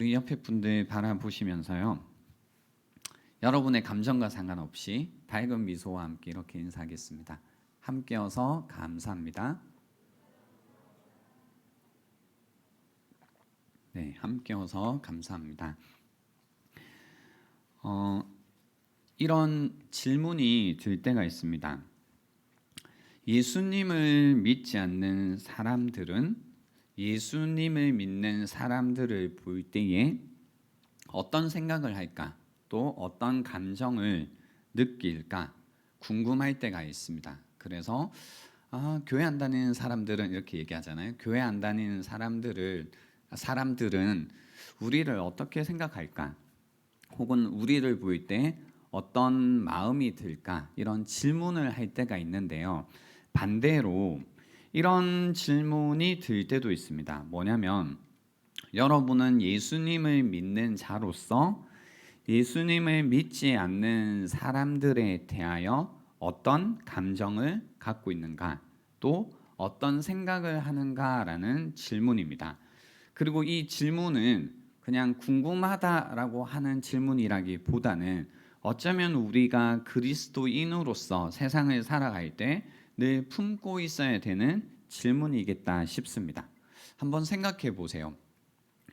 우리 옆에 분들 바라보시면서요. 여러분의 감정과 상관없이 밝은 미소와 함께 이렇게 인사하겠습니다. 함께여서 감사합니다. 네, 함께여서 감사합니다. 이런 질문이 들 때가 있습니다. 예수님을 믿지 않는 사람들은 예수님을 믿는 사람들을 볼 때에 어떤 생각을 할까? 또 어떤 감정을 느낄까? 궁금할 때가 있습니다. 그래서 교회 안 다니는 사람들은 이렇게 얘기하잖아요. 교회 안 다니는 사람들은 우리를 어떻게 생각할까? 혹은 우리를 볼 때 어떤 마음이 들까? 이런 질문을 할 때가 있는데요. 반대로 이런 질문이 들 때도 있습니다. 뭐냐면 여러분은 예수님을 믿는 자로서 예수님을 믿지 않는 사람들에 대하여 어떤 감정을 갖고 있는가? 또 어떤 생각을 하는가라는 질문입니다. 그리고 이 질문은 그냥 궁금하다라고 하는 질문이라기보다는 어쩌면 우리가 그리스도인으로서 세상을 살아갈 때 늘 품고 있어야 되는 질문이겠다 싶습니다. 한번 생각해 보세요.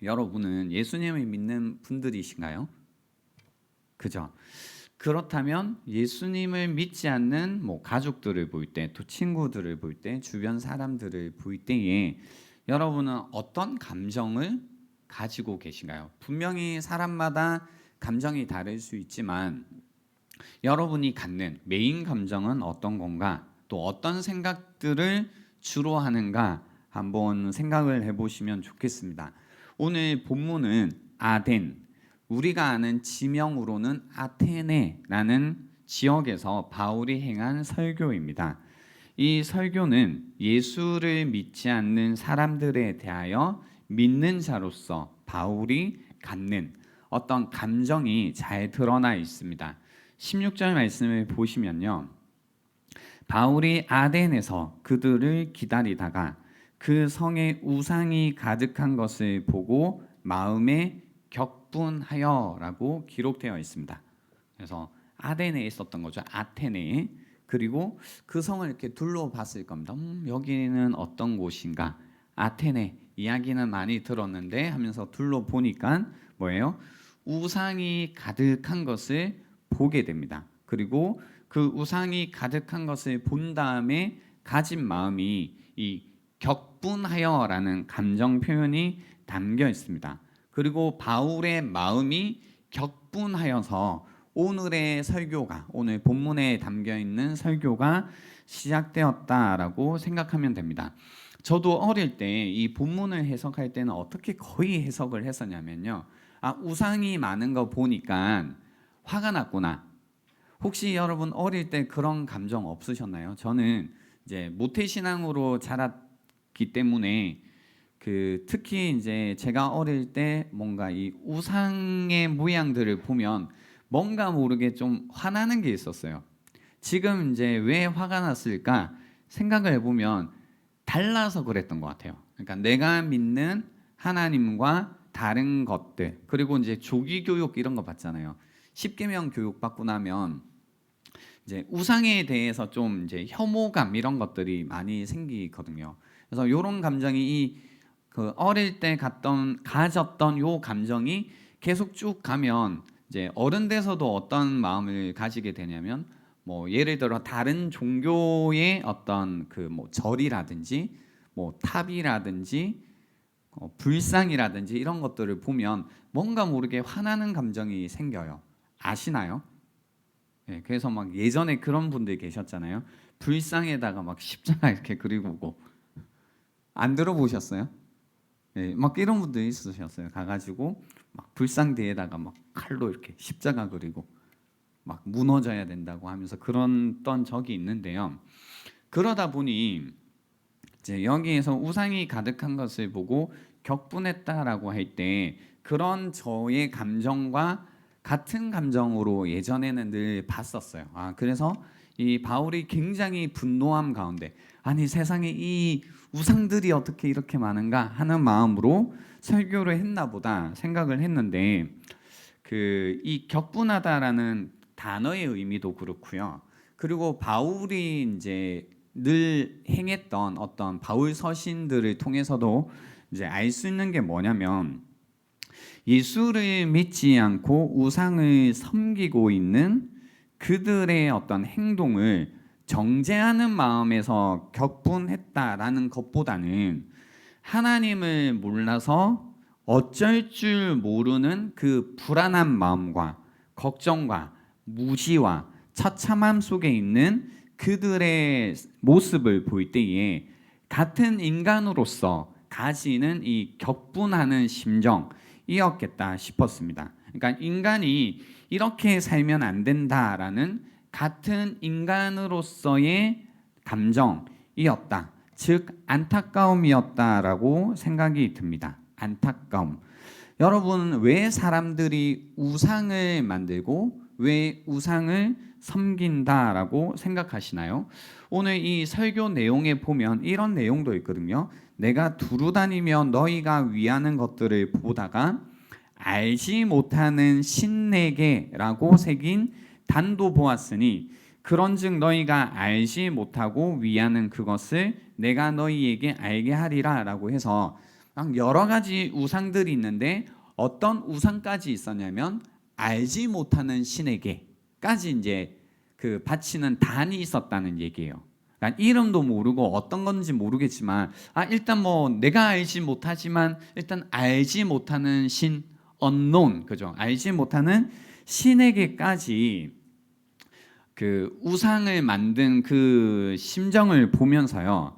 여러분은 예수님을 믿는 분들이신가요? 그죠? 그렇다면 예수님을 믿지 않는 가족들을 볼 때, 또 친구들을 볼 때, 주변 사람들을 볼 때에 여러분은 어떤 감정을 가지고 계신가요? 분명히 사람마다 감정이 다를 수 있지만 여러분이 갖는 메인 감정은 어떤 건가? 또 어떤 생각들을 주로 하는가? 한번 생각을 해보시면 좋겠습니다. 오늘 본문은 아덴, 우리가 아는 지명으로는 아테네라는 지역에서 바울이 행한 설교입니다. 이 설교는 예수를 믿지 않는 사람들에 대하여 믿는 자로서 바울이 갖는 어떤 감정이 잘 드러나 있습니다. 16절 말씀을 보시면요. 바울이 아덴에서 그들을 기다리다가 그 성에 우상이 가득한 것을 보고 마음에 격분하여라고 기록되어 있습니다. 그래서 아덴에 있었던 거죠. 아테네에. 그리고 그 성을 이렇게 둘러봤을 겁니다. 여기는 어떤 곳인가? 아테네 이야기는 많이 들었는데 하면서 둘러보니까 뭐예요? 우상이 가득한 것을 보게 됩니다. 그리고 그 우상이 가득한 것을 본 다음에 가진 마음이 이 격분하여라는 감정 표현이 담겨 있습니다. 그리고 바울의 마음이 격분하여서 오늘의 설교가, 오늘 본문에 담겨 있는 설교가 시작되었다라고 생각하면 됩니다. 저도 어릴 때 이 본문을 해석할 때는 어떻게 거의 해석을 했었냐면요. 우상이 많은 거 보니까 화가 났구나. 혹시 여러분 어릴 때 그런 감정 없으셨나요? 저는 이제 모태신앙으로 자랐기 때문에 특히 이제 제가 어릴 때 뭔가 이 우상의 모양들을 보면 뭔가 모르게 좀 화나는 게 있었어요. 지금 이제 왜 화가 났을까 생각을 해보면 달라서 그랬던 것 같아요. 그러니까 내가 믿는 하나님과 다른 것들, 그리고 이제 조기 교육 이런 거 받잖아요. 십계명 교육 받고 나면 이제 우상에 대해서 좀 이제 혐오감 이런 것들이 많이 생기거든요. 그래서 이런 감정이 그 어릴 때 가졌던 요 감정이 계속 쭉 가면 이제 어른 돼서도 어떤 마음을 가지게 되냐면 예를 들어 다른 종교의 어떤 절이라든지 탑이라든지 불상이라든지 이런 것들을 보면 뭔가 모르게 화나는 감정이 생겨요. 아시나요? 네, 그래서 막 예전에 그런 분들 계셨잖아요. 불상에다가 막 십자가 이렇게 그리고 오고. 안 들어보셨어요? 네, 막 이런 분들 있으셨어요. 가가지고 막 불상 뒤에다가 막 칼로 이렇게 십자가 그리고 막 무너져야 된다고 하면서 그랬던 적이 있는데요. 그러다 보니 이제 여기에서 우상이 가득한 것을 보고 격분했다라고 할 때 그런 저의 감정과 같은 감정으로 예전에는 늘 봤었어요. 그래서 이 바울이 굉장히 분노함 가운데 아니 세상에 이 우상들이 어떻게 이렇게 많은가 하는 마음으로 설교를 했나 보다 생각을 했는데 그 이 격분하다라는 단어의 의미도 그렇고요. 그리고 바울이 이제 늘 행했던 어떤 바울 서신들을 통해서도 이제 알 수 있는 게 뭐냐면 예수를 믿지 않고 우상을 섬기고 있는 그들의 어떤 행동을 정죄하는 마음에서 격분했다라는 것보다는 하나님을 몰라서 어쩔 줄 모르는 그 불안한 마음과 걱정과 무지와 처참함 속에 있는 그들의 모습을 볼 때에 같은 인간으로서 가지는 이 격분하는 심정이었겠다 싶었습니다. 그러니까 인간이 이렇게 살면 안 된다라는 같은 인간으로서의 감정이었다. 즉 안타까움이었다라고 생각이 듭니다. 안타까움. 여러분 왜 사람들이 우상을 만들고 왜 우상을 섬긴다라고 생각하시나요? 오늘 이 설교 내용에 보면 이런 내용도 있거든요. 내가 두루 다니며 너희가 위하는 것들을 보다가 알지 못하는 신에게라고 새긴 단도 보았으니 그런즉 너희가 알지 못하고 위하는 그것을 내가 너희에게 알게 하리라라고 해서 여러 가지 우상들이 있는데 어떤 우상까지 있었냐면 알지 못하는 신에게까지 이제 그 바치는 단이 있었다는 얘기예요. 그러니까 이름도 모르고 어떤 건지 모르겠지만 일단 뭐 내가 알지 못하지만 일단 알지 못하는 신 unknown 그죠? 알지 못하는 신에게까지 그 우상을 만든 그 심정을 보면서요.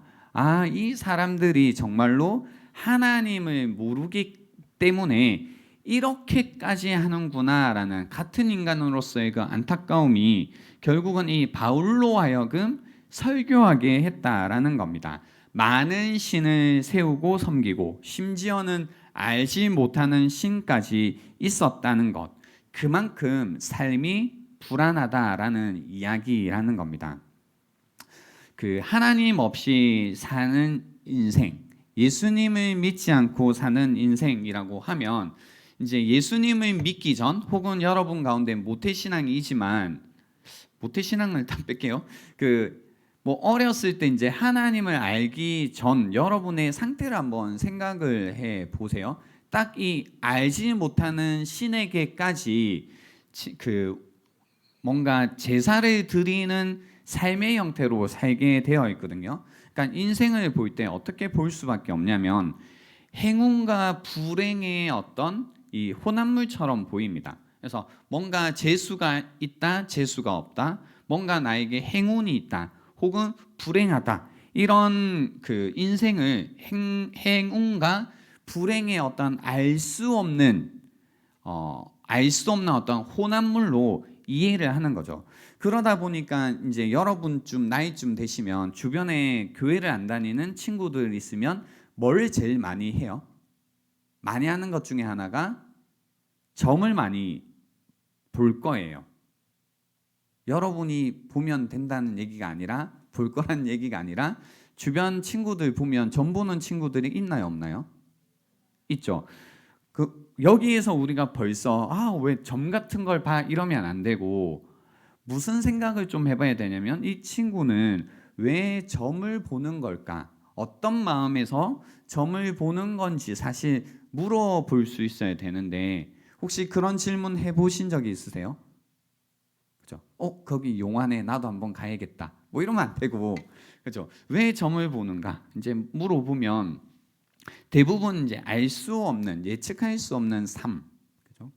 이 사람들이 정말로 하나님을 모르기 때문에 이렇게까지 하는구나라는 같은 인간으로서의 그 안타까움이 결국은 이 바울로 하여금 설교하게 했다라는 겁니다. 많은 신을 세우고 섬기고 심지어는 알지 못하는 신까지 있었다는 것. 그만큼 삶이 불안하다라는 이야기라는 겁니다. 그 하나님 없이 사는 인생, 예수님을 믿지 않고 사는 인생이라고 하면 이제 예수님을 믿기 전 혹은 여러분 가운데 모태신앙이지만 모태신앙을 일단 뺄게요. 뭐 어렸을 때 이제 하나님을 알기 전 여러분의 상태를 한번 생각을 해 보세요. 딱 이 알지 못하는 신에게까지 뭔가 제사를 드리는 삶의 형태로 살게 되어 있거든요. 그러니까 인생을 볼 때 어떻게 볼 수밖에 없냐면 행운과 불행의 어떤 이 혼합물처럼 보입니다. 그래서 뭔가 재수가 있다, 재수가 없다, 뭔가 나에게 행운이 있다, 혹은 불행하다. 이런 그 인생을 행운과 불행의 어떤 알 수 없는 어떤 혼합물로 이해를 하는 거죠. 그러다 보니까 이제 여러분쯤 나이쯤 되시면 주변에 교회를 안 다니는 친구들 있으면 뭘 제일 많이 해요? 많이 하는 것 중에 하나가 점을 많이 볼 거예요. 여러분이 보면 된다는 얘기가 아니라 볼 거란 얘기가 아니라 주변 친구들 보면 점 보는 친구들이 있나요, 없나요? 있죠. 여기에서 우리가 벌써 왜 점 같은 걸 봐 이러면 안 되고 무슨 생각을 좀 해봐야 되냐면 이 친구는 왜 점을 보는 걸까? 어떤 마음에서 점을 보는 건지 사실 물어볼 수 있어야 되는데 혹시 그런 질문 해보신 적이 있으세요? 그죠? 거기 용안에 나도 한번 가야겠다. 뭐 이러면 안 되고, 그죠? 왜 점을 보는가? 이제 물어보면 대부분 이제 알 수 없는, 예측할 수 없는 삶, 그죠?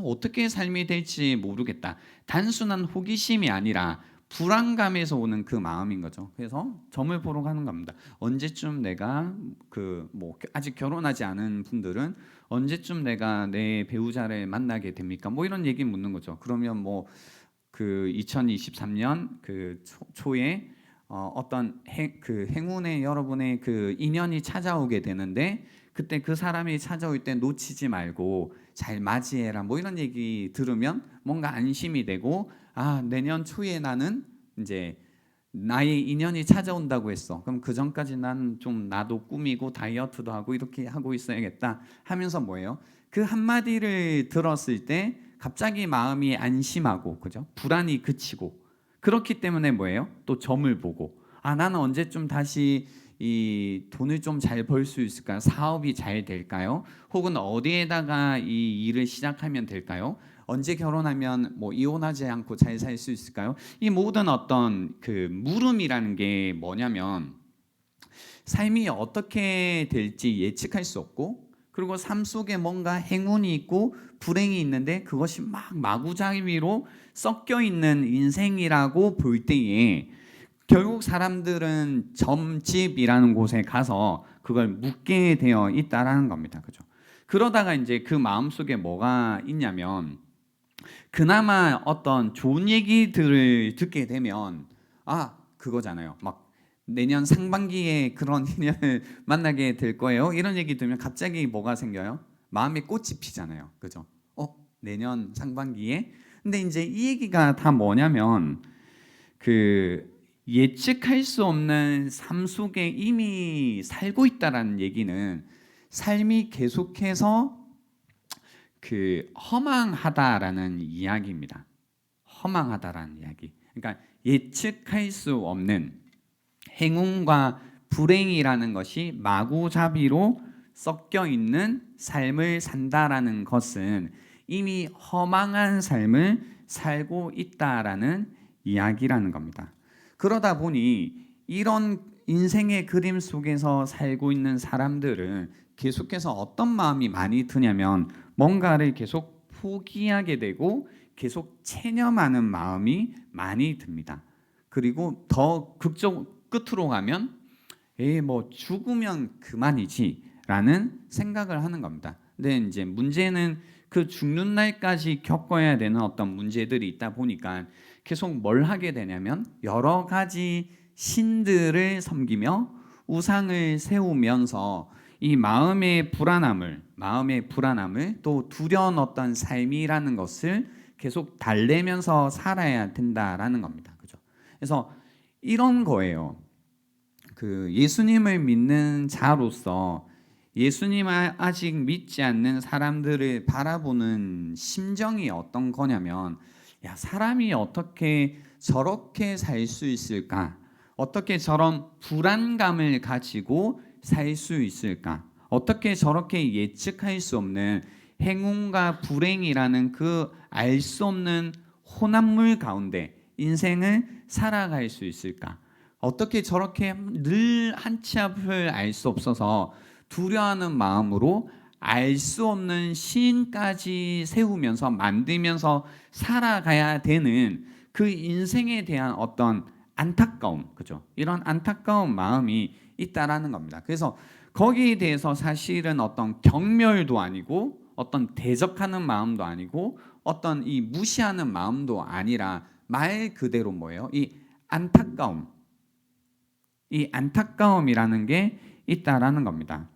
어떻게 삶이 될지 모르겠다. 단순한 호기심이 아니라 불안감에서 오는 그 마음인 거죠. 그래서 점을 보러 가는 겁니다. 언제쯤 내가 아직 결혼하지 않은 분들은 언제쯤 내가 내 배우자를 만나게 됩니까? 뭐 이런 얘기 묻는 거죠. 그러면 2023년 초에 어떤 행운의 여러분의 그 인연이 찾아오게 되는데 그때 그 사람이 찾아올 때 놓치지 말고 잘 맞이해라 뭐 이런 얘기 들으면 뭔가 안심이 되고 내년 초에 나는 이제 나의 인연이 찾아온다고 했어. 그럼 그 전까지 난 좀 나도 꾸미고 다이어트도 하고 이렇게 하고 있어야겠다 하면서 뭐예요? 그 한마디를 들었을 때 갑자기 마음이 안심하고, 그죠? 불안이 그치고, 그렇기 때문에 뭐예요? 또 점을 보고, 아, 나는 언제쯤 다시 이 돈을 좀 잘 벌 수 있을까요? 사업이 잘 될까요? 혹은 어디에다가 이 일을 시작하면 될까요? 언제 결혼하면 뭐 이혼하지 않고 잘 살 수 있을까요? 이 모든 어떤 그 물음이라는 게 뭐냐면, 삶이 어떻게 될지 예측할 수 없고, 그리고 삶 속에 뭔가 행운이 있고 불행이 있는데 그것이 막 마구잡이로 섞여 있는 인생이라고 볼 때에 결국 사람들은 점집이라는 곳에 가서 그걸 묻게 되어 있다라는 겁니다. 그죠? 그러다가 이제 그 마음속에 뭐가 있냐면, 그나마 어떤 좋은 얘기들을 듣게 되면, 아, 그거잖아요. 막 내년 상반기에 그런 인연을 만나게 될 거예요. 이런 얘기 들으면 갑자기 뭐가 생겨요? 마음에 꽃이 피잖아요. 그죠? 내년 상반기에. 근데 이제 이 얘기가 다 뭐냐면, 그 예측할 수 없는 삶 속에 이미 살고 있다라는 얘기는 삶이 계속해서 그 허망하다라는 이야기입니다. 허망하다라는 이야기. 그러니까 예측할 수 없는 행운과 불행이라는 것이 마구잡이로 섞여 있는 삶을 산다라는 것은 이미 허망한 삶을 살고 있다라는 이야기라는 겁니다. 그러다 보니 이런 인생의 그림 속에서 살고 있는 사람들은 계속해서 어떤 마음이 많이 드냐면, 뭔가를 계속 포기하게 되고 계속 체념하는 마음이 많이 듭니다. 그리고 더 극적 끝으로 가면, 뭐 죽으면 그만이지라는 생각을 하는 겁니다. 근데 이제 문제는 그 죽는 날까지 겪어야 되는 어떤 문제들이 있다 보니까 계속 뭘 하게 되냐면, 여러 가지 신들을 섬기며 우상을 세우면서 이 마음의 불안함을 또 두려웠던 삶이라는 것을 계속 달래면서 살아야 된다라는 겁니다. 그죠? 그래서 이런 거예요. 그 예수님을 믿는 자로서 예수님을 아직 믿지 않는 사람들을 바라보는 심정이 어떤 거냐면, 야, 사람이 어떻게 저렇게 살 수 있을까? 어떻게 저런 불안감을 가지고 살 수 있을까? 어떻게 저렇게 예측할 수 없는 행운과 불행이라는 그 알 수 없는 혼합물 가운데 인생을 살아갈 수 있을까? 어떻게 저렇게 늘 한 치 앞을 알 수 없어서 두려워하는 마음으로 알 수 없는 시인까지 세우면서 만들면서 살아가야 되는 그 인생에 대한 어떤 안타까움, 그죠? 이런 안타까운 마음이 있다라는 겁니다. 그래서 거기에 대해서 사실은 어떤 경멸도 아니고 어떤 대적하는 마음도 아니고 어떤 이 무시하는 마음도 아니라 말 그대로 뭐예요? 이 안타까움, 이 안타까움이라는 게 있다라는 겁니다.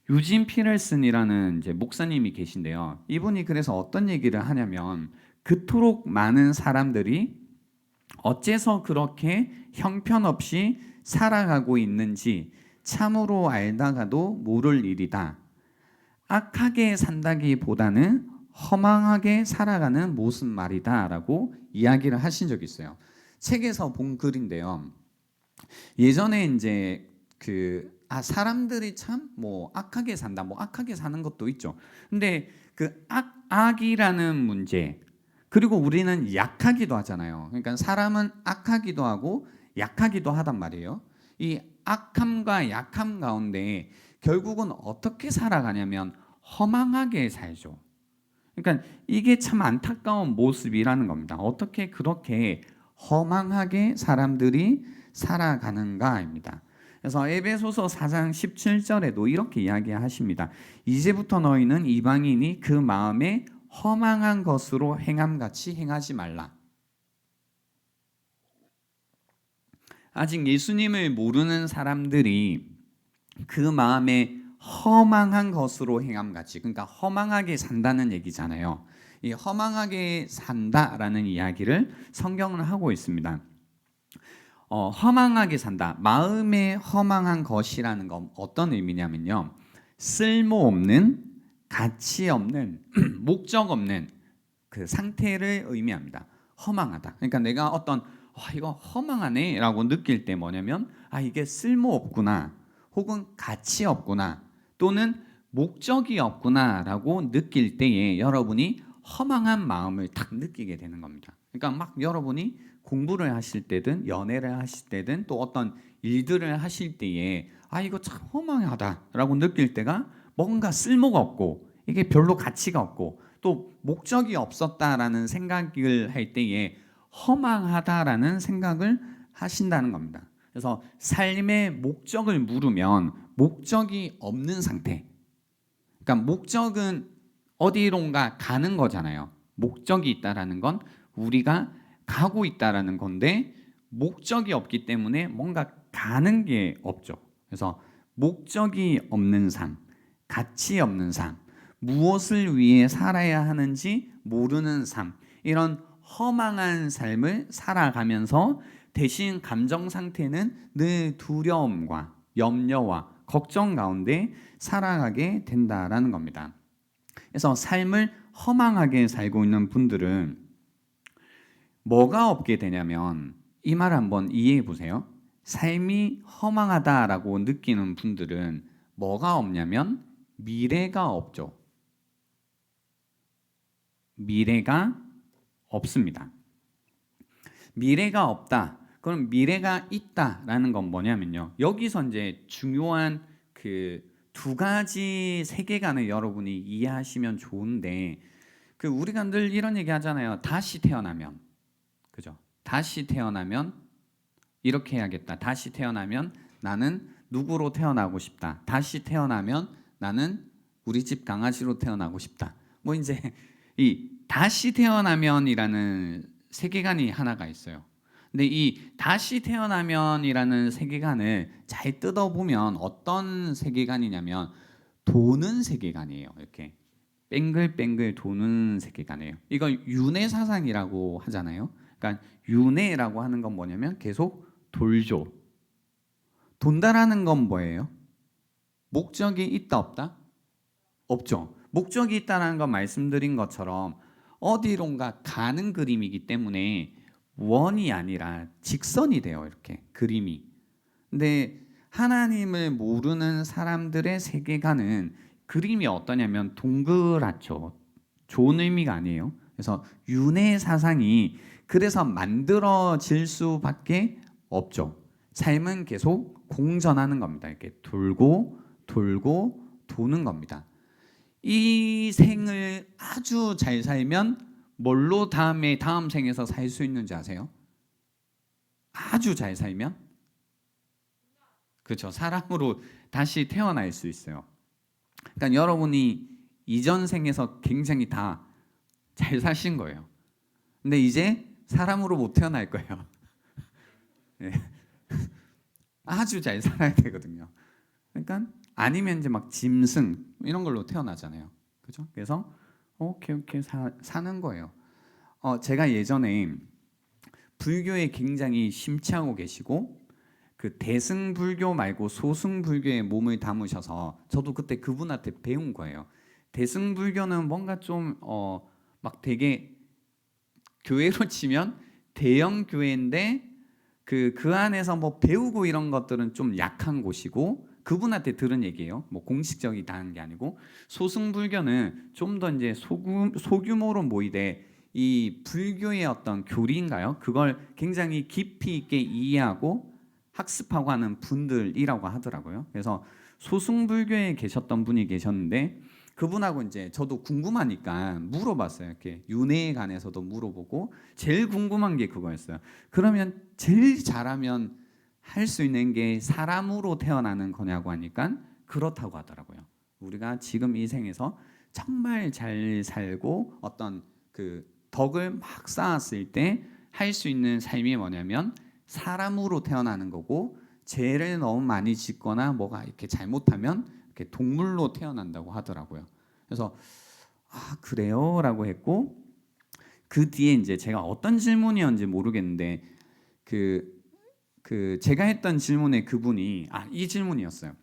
유진 피럴슨이라는 이제 목사님이 계신데요. 이분이 그래서 어떤 얘기를 하냐면, 그토록 많은 사람들이 어째서 그렇게 형편없이 살아가고 있는지 참으로 알다가도 모를 일이다. 악하게 산다기보다는 허망하게 살아가는 모습 말이다라고 이야기를 하신 적이 있어요. 책에서 본 글인데요. 예전에 이제 사람들이 참 뭐 악하게 산다, 뭐 악하게 사는 것도 있죠. 근데 그 악이라는 문제, 그리고 우리는 약하기도 하잖아요. 그러니까 사람은 악하기도 하고 약하기도 하단 말이에요. 이 악함과 약함 가운데 결국은 어떻게 살아가냐면 허망하게 살죠. 그러니까 이게 참 안타까운 모습이라는 겁니다. 어떻게 그렇게 허망하게 사람들이 살아가는가입니다. 그래서 에베소서 4장 17절에도 이렇게 이야기하십니다. 이제부터 너희는 이방인이 그 마음에 허망한 것으로 행함같이 행하지 말라. 아직 예수님을 모르는 사람들이 그 마음에 허망한 것으로 행함같이, 그러니까 허망하게 산다는 얘기잖아요. 이 허망하게 산다라는 이야기를 성경은 하고 있습니다. 허망하게 산다. 마음에 허망한 것이라는 건 어떤 의미냐면요. 쓸모없는, 가치 없는, 목적 없는 그 상태를 의미합니다. 허망하다. 그러니까 내가 어떤 이거 허망하네라고 느낄 때 뭐냐면 이게 쓸모없구나, 혹은 가치 없구나, 또는 목적이 없구나라고 느낄 때에 여러분이 허망한 마음을 딱 느끼게 되는 겁니다. 그러니까 막 여러분이 공부를 하실 때든 연애를 하실 때든 또 어떤 일들을 하실 때에 이거 참 허망하다라고 느낄 때가 뭔가 쓸모가 없고 이게 별로 가치가 없고 또 목적이 없었다라는 생각을 할 때에 허망하다라는 생각을 하신다는 겁니다. 그래서 삶의 목적을 물으면 목적이 없는 상태. 그러니까 목적은 어디론가 가는 거잖아요. 목적이 있다라는 건 우리가 가고 있다라는 건데 목적이 없기 때문에 뭔가 가는 게 없죠. 그래서 목적이 없는 삶, 가치 없는 삶, 무엇을 위해 살아야 하는지 모르는 삶, 이런 허망한 삶을 살아가면서 대신 감정 상태는 늘 두려움과 염려와 걱정 가운데 살아가게 된다라는 겁니다. 그래서 삶을 허망하게 살고 있는 분들은 뭐가 없게 되냐면 이 말 한번 이해해 보세요. 삶이 허망하다라고 느끼는 분들은 뭐가 없냐면 미래가 없죠. 미래가 없습니다. 미래가 없다. 그럼 미래가 있다라는 건 뭐냐면요. 여기서 이제 중요한 그 두 가지 세계관을 여러분이 이해하시면 좋은데 우리가 늘 이런 얘기 하잖아요. 다시 태어나면. 그죠? 다시 태어나면 이렇게 해야겠다. 다시 태어나면 나는 누구로 태어나고 싶다. 다시 태어나면 나는 우리 집 강아지로 태어나고 싶다. 뭐 이제 이 다시 태어나면이라는 세계관이 하나가 있어요. 근데 이 다시 태어나면이라는 세계관을 잘 뜯어보면 어떤 세계관이냐면 도는 세계관이에요. 이렇게 뱅글뱅글 도는 세계관이에요. 이거 윤회 사상이라고 하잖아요. 그러니까 윤회라고 하는 건 뭐냐면 계속 돌죠. 돈다라는 건 뭐예요? 목적이 있다 없다? 없죠. 목적이 있다는 건 말씀드린 것처럼 어디론가 가는 그림이기 때문에 원이 아니라 직선이 돼요. 이렇게 그림이. 근데 하나님을 모르는 사람들의 세계관은 그림이 어떠냐면 동그랗죠. 좋은 의미가 아니에요. 그래서 윤회 사상이 그래서 만들어질 수밖에 없죠. 삶은 계속 공전하는 겁니다. 이렇게 돌고 돌고 도는 겁니다. 이 생을 아주 잘 살면 뭘로 다음 생에서 살 수 있는지 아세요? 아주 잘 살면 그렇죠. 사람으로 다시 태어날 수 있어요. 그러니까 여러분이 이전 생에서 굉장히 다 잘 사신 거예요. 근데 이제 사람으로 못 태어날 거예요. 네. 아주 잘 살아야 되거든요. 그러니까 아니면 이제 막 짐승 이런 걸로 태어나잖아요. 그죠? 그래서 오케이 사는 거예요. 제가 예전에 불교에 굉장히 심취하고 계시고 대승불교 말고 소승불교에 몸을 담으셔서 저도 그때 그분한테 배운 거예요. 대승불교는 뭔가 좀 막 되게 교회로 치면 대형 교회인데 그 안에서 뭐 배우고 이런 것들은 좀 약한 곳이고 그분한테 들은 얘기예요. 뭐 공식적이다는 게 아니고 소승불교는 좀 더 이제 소규모로 모이되 이 불교의 어떤 교리인가요? 그걸 굉장히 깊이 있게 이해하고 학습하고 하는 분들이라고 하더라고요. 그래서 소승불교에 계셨던 분이 계셨는데 그분하고 이제 저도 궁금하니까 물어봤어요. 이렇게 윤회에 관해서도 물어보고 제일 궁금한 게 그거였어요. 그러면 제일 잘하면 할 수 있는 게 사람으로 태어나는 거냐고 하니까 그렇다고 하더라고요. 우리가 지금 이 생에서 정말 잘 살고 어떤 그 덕을 막 쌓았을 때 할 수 있는 삶이 뭐냐면 사람으로 태어나는 거고 죄를 너무 많이 짓거나 뭐가 이렇게 잘못하면 이렇게 동물로 태어난다고 하더라고요. 그래서 그래요라고 했고 그 뒤에 이제 제가 어떤 질문이었는지 모르겠는데 제가 했던 질문에 그분이 이 질문이었어요.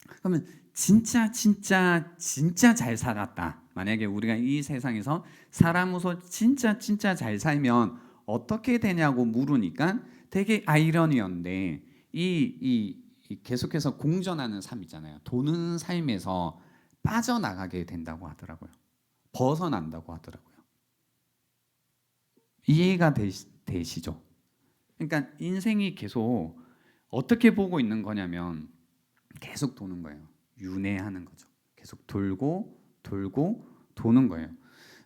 그러면 진짜 진짜 진짜 잘 살았다. 만약에 우리가 이 세상에서 사람으로서 진짜 진짜 잘 살면 어떻게 되냐고 물으니까 되게 아이러니였는데 이 계속해서 공전하는 삶 있잖아요. 도는 삶에서 빠져나가게 된다고 하더라고요. 벗어난다고 하더라고요. 이해가 되시죠? 그러니까 인생이 계속 어떻게 보고 있는 거냐면 계속 도는 거예요. 윤회하는 거죠. 계속 돌고 돌고 도는 거예요.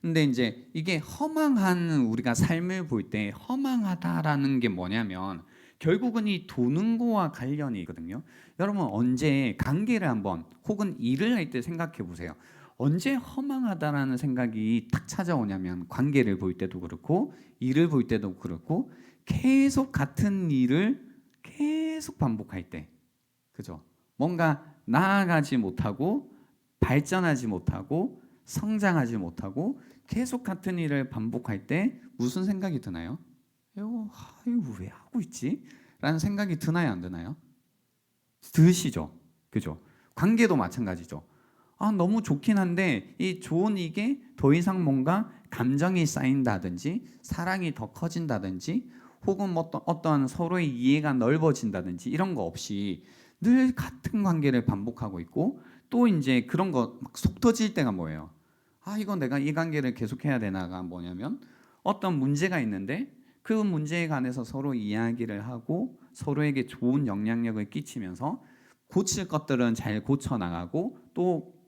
근데 이제 이게 허망한 우리가 삶을 볼 때 허망하다라는 게 뭐냐면 결국은 이 도는 거와 관련이 있거든요. 여러분 언제 관계를 한번 혹은 일을 할 때 생각해 보세요. 언제 허망하다라는 생각이 딱 찾아오냐면 관계를 볼 때도 그렇고 일을 볼 때도 그렇고 계속 같은 일을 계속 반복할 때, 그죠? 뭔가 나아가지 못하고 발전하지 못하고 성장하지 못하고 계속 같은 일을 반복할 때 무슨 생각이 드나요? 이거 왜 하고 있지? 라는 생각이 드나요, 안 드나요? 드시죠. 그죠? 관계도 마찬가지죠. 너무 좋긴 한데 이 좋은 이게 더 이상 뭔가 감정이 쌓인다든지 사랑이 더 커진다든지 혹은 뭐 어떤 서로의 이해가 넓어진다든지 이런 거 없이 늘 같은 관계를 반복하고 있고 또 이제 그런 거 막 속 터질 때가 뭐예요? 이거 내가 이 관계를 계속해야 되나가 뭐냐면 어떤 문제가 있는데 그 문제에 관해서 서로 이야기를 하고 서로에게 좋은 영향력을 끼치면서 고칠 것들은 잘 고쳐 나가고 또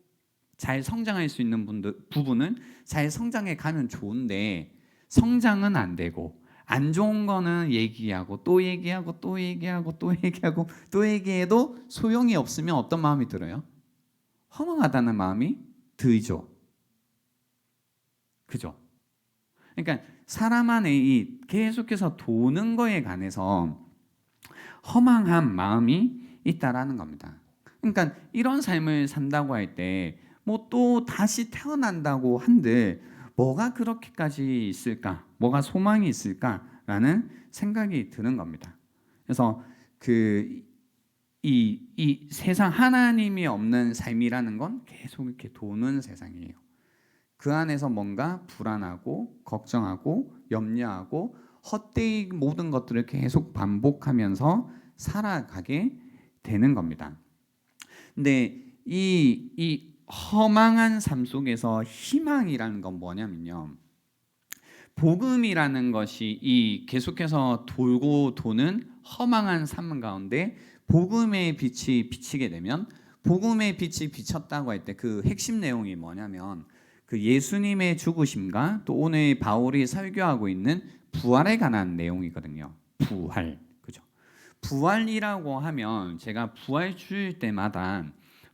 잘 성장할 수 있는 부분은 잘 성장해 가면 좋은데 성장은 안 되고 안 좋은 거는 얘기하고 또 얘기하고 또 얘기하고 또 얘기하고 또 얘기해도 소용이 없으면 어떤 마음이 들어요? 허망하다는 마음이 들죠. 그죠? 그러니까 사람 안에 이 계속해서 도는 거에 관해서 허망한 마음이 있다라는 겁니다. 그러니까 이런 삶을 산다고 할 때 뭐 또 다시 태어난다고 한들 뭐가 그렇게까지 있을까? 뭐가 소망이 있을까라는 생각이 드는 겁니다. 그래서 이 세상 하나님이 없는 삶이라는 건 계속 이렇게 도는 세상이에요. 그 안에서 뭔가 불안하고 걱정하고 염려하고 헛되이 모든 것들을 계속 반복하면서 살아가게 되는 겁니다. 근데 이 허망한 삶 속에서 희망이라는 건 뭐냐면요. 복음이라는 것이 이 계속해서 돌고 도는 허망한 삶 가운데 복음의 빛이 비치게 되면 복음의 빛이 비쳤다고 할 때 그 핵심 내용이 뭐냐면 그 예수님의 죽으심과 또 오늘 바울이 설교하고 있는 부활에 관한 내용이거든요. 부활. 그죠? 부활이라고 하면 제가 부활 주일 때마다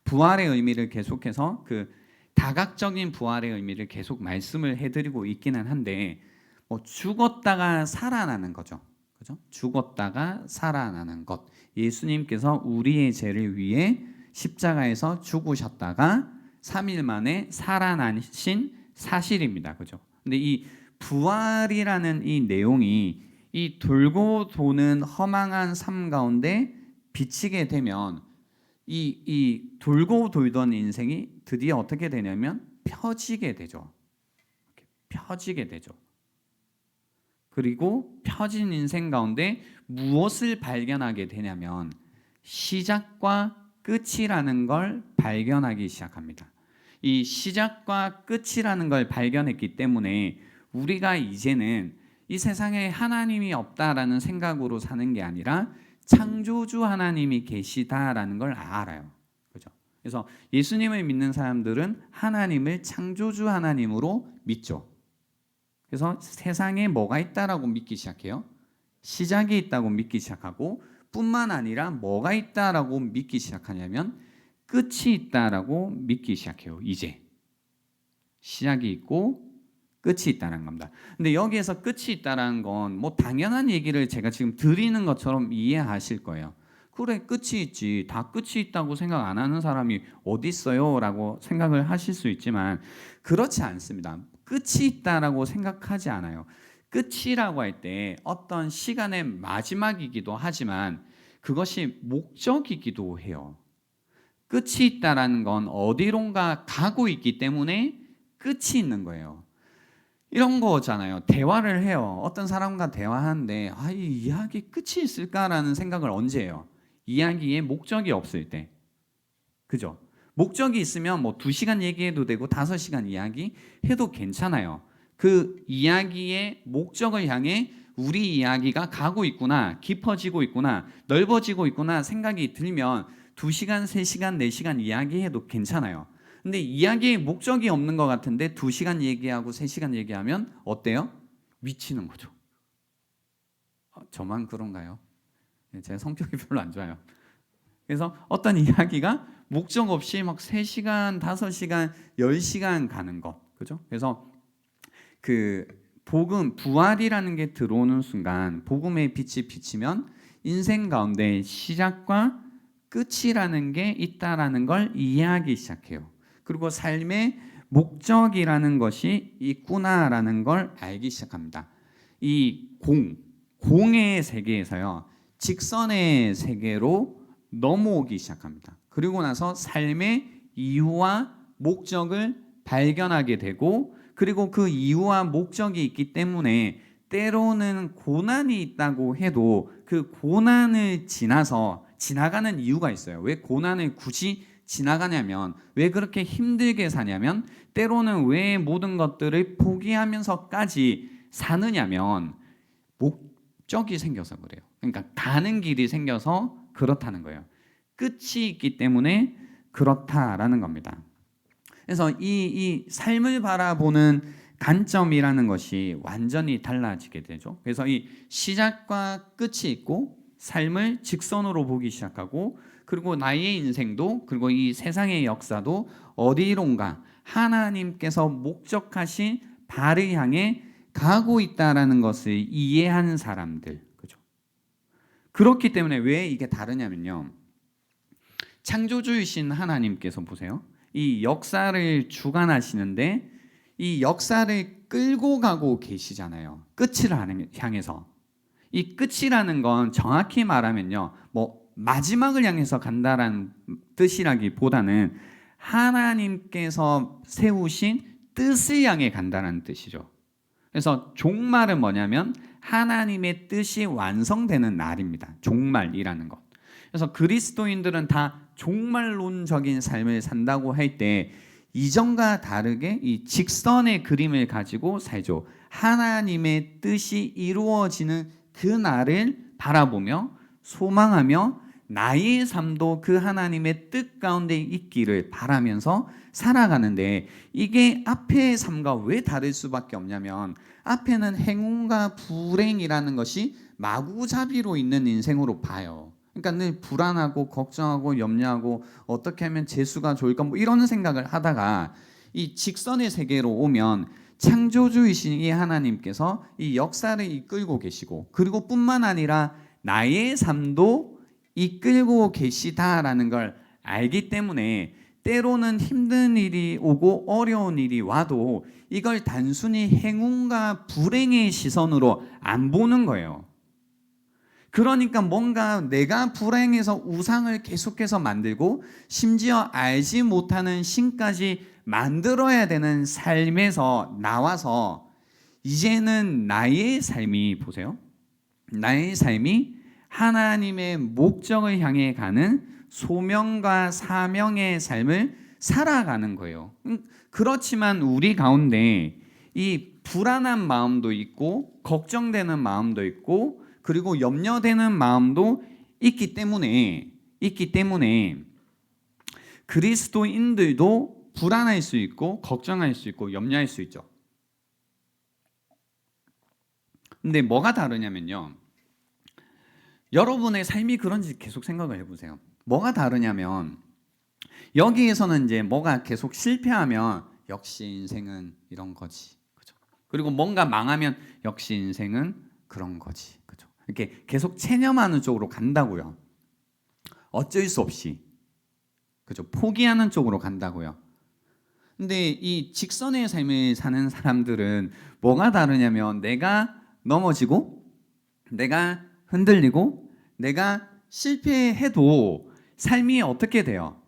부활의 의미를 계속해서 그 다각적인 부활의 의미를 계속 말씀을 해드리고 있기는 한데 뭐 죽었다가 살아나는 거죠. 그죠? 죽었다가 살아나는 것. 예수님께서 우리의 죄를 위해 십자가에서 죽으셨다가 3일 만에 살아나신 사실입니다. 그죠? 근데 이 부활이라는 이 내용이 이 돌고 도는 허망한 삶 가운데 비치게 되면 이 돌고 돌던 인생이 드디어 어떻게 되냐면 펴지게 되죠. 펴지게 되죠. 그리고 펴진 인생 가운데 무엇을 발견하게 되냐면 시작과 끝이라는 걸 발견하기 시작합니다. 이 시작과 끝이라는 걸 발견했기 때문에 우리가 이제는 이 세상에 하나님이 없다라는 생각으로 사는 게 아니라 창조주 하나님이 계시다라는 걸 알아요. 그죠? 그래서 예수님을 믿는 사람들은 하나님을 창조주 하나님으로 믿죠. 그래서 세상에 뭐가 있다라고 믿기 시작해요? 시작이 있다고 믿기 시작하고 뿐만 아니라 뭐가 있다라고 믿기 시작하냐면 끝이 있다라고 믿기 시작해요. 이제 시작이 있고 끝이 있다는 겁니다. 근데 여기에서 끝이 있다는 건 뭐 당연한 얘기를 제가 지금 드리는 것처럼 이해하실 거예요. 그래 끝이 있지. 다 끝이 있다고 생각 안 하는 사람이 어디 있어요? 라고 생각을 하실 수 있지만 그렇지 않습니다. 끝이 있다라고 생각하지 않아요. 끝이라고 할 때 어떤 시간의 마지막이기도 하지만 그것이 목적이기도 해요. 끝이 있다라는 건 어디론가 가고 있기 때문에 끝이 있는 거예요. 이런 거잖아요. 대화를 해요. 어떤 사람과 대화하는데 이 이야기 끝이 있을까라는 생각을 언제 해요? 이야기에 목적이 없을 때. 그죠? 목적이 있으면 뭐 2시간 얘기해도 되고 5시간 이야기 해도 괜찮아요. 그 이야기의 목적을 향해 우리 이야기가 가고 있구나, 깊어지고 있구나, 넓어지고 있구나 생각이 들면 2시간, 3시간, 4시간 이야기해도 괜찮아요. 근데 이야기에 목적이 없는 것 같은데 2시간 얘기하고 3시간 얘기하면 어때요? 미치는 거죠. 저만 그런가요? 제 성격이 별로 안 좋아요. 그래서 어떤 이야기가 목적 없이 막 3시간, 5시간, 10시간 가는 것. 그죠? 그래서 그 복음, 부활이라는 게 들어오는 순간 복음의 빛이 비치면 인생 가운데 시작과 끝이라는 게 있다라는 걸 이해하기 시작해요. 그리고 삶의 목적이라는 것이 있구나라는 걸 알기 시작합니다. 이 공의 세계에서요. 직선의 세계로 넘어오기 시작합니다. 그리고 나서 삶의 이유와 목적을 발견하게 되고 그리고 그 이유와 목적이 있기 때문에 때로는 고난이 있다고 해도 그 고난을 지나서 지나가는 이유가 있어요. 왜 고난을 굳이 지나가냐면 왜 그렇게 힘들게 사냐면 때로는 왜 모든 것들을 포기하면서까지 사느냐면 목적이 생겨서 그래요. 그러니까 가는 길이 생겨서 그렇다는 거예요. 끝이 있기 때문에 그렇다라는 겁니다. 그래서 이 삶을 바라보는 관점이라는 것이 완전히 달라지게 되죠. 그래서 이 시작과 끝이 있고 삶을 직선으로 보기 시작하고 그리고 나의 인생도 그리고 이 세상의 역사도 어디론가 하나님께서 목적하신 바를 향해 가고 있다라는 것을 이해한 사람들. 그죠? 그렇기 때문에 왜 이게 다르냐면요. 창조주이신 하나님께서 보세요. 이 역사를 주관하시는데 이 역사를 끌고 가고 계시잖아요. 끝을 향해서. 이 끝이라는 건 정확히 말하면요. 뭐 마지막을 향해서 간다라는 뜻이라기보다는 하나님께서 세우신 뜻을 향해 간다는 뜻이죠. 그래서 종말은 뭐냐면 하나님의 뜻이 완성되는 날입니다. 종말이라는 것. 그래서 그리스도인들은 다 종말론적인 삶을 산다고 할 때 이전과 다르게 이 직선의 그림을 가지고 살죠. 하나님의 뜻이 이루어지는 그 날을 바라보며 소망하며 나의 삶도 그 하나님의 뜻 가운데 있기를 바라면서 살아가는데 이게 앞의 삶과 왜 다를 수밖에 없냐면 앞에는 행운과 불행이라는 것이 마구잡이로 있는 인생으로 봐요. 그러니까 늘 불안하고 걱정하고 염려하고 어떻게 하면 재수가 좋을까 뭐 이런 생각을 하다가 이 직선의 세계로 오면 창조주이신 이 하나님께서 이 역사를 이끌고 계시고 그리고 뿐만 아니라 나의 삶도 이끌고 계시다라는 걸 알기 때문에 때로는 힘든 일이 오고 어려운 일이 와도 이걸 단순히 행운과 불행의 시선으로 안 보는 거예요. 그러니까 뭔가 내가 불행해서 우상을 계속해서 만들고 심지어 알지 못하는 신까지 만들어야 되는 삶에서 나와서 이제는 나의 삶이 보세요. 나의 삶이 하나님의 목적을 향해 가는 소명과 사명의 삶을 살아가는 거예요. 그렇지만 우리 가운데 이 불안한 마음도 있고 걱정되는 마음도 있고 그리고 염려되는 마음도 있기 때문에 그리스도인들도 불안할 수 있고 걱정할 수 있고 염려할 수 있죠. 근데 뭐가 다르냐면요. 여러분의 삶이 그런지 계속 생각을 해보세요. 뭐가 다르냐면 여기에서는 이제 뭐가 계속 실패하면 역시 인생은 이런 거지. 그죠? 그리고 뭔가 망하면 역시 인생은 그런 거지. 그죠? 이렇게 계속 체념하는 쪽으로 간다고요. 어쩔 수 없이. 그죠? 포기하는 쪽으로 간다고요. 근데 이 직선의 삶을 사는 사람들은 뭐가 다르냐면 내가 넘어지고 내가 흔들리고 내가 실패해도 삶이 어떻게 돼요?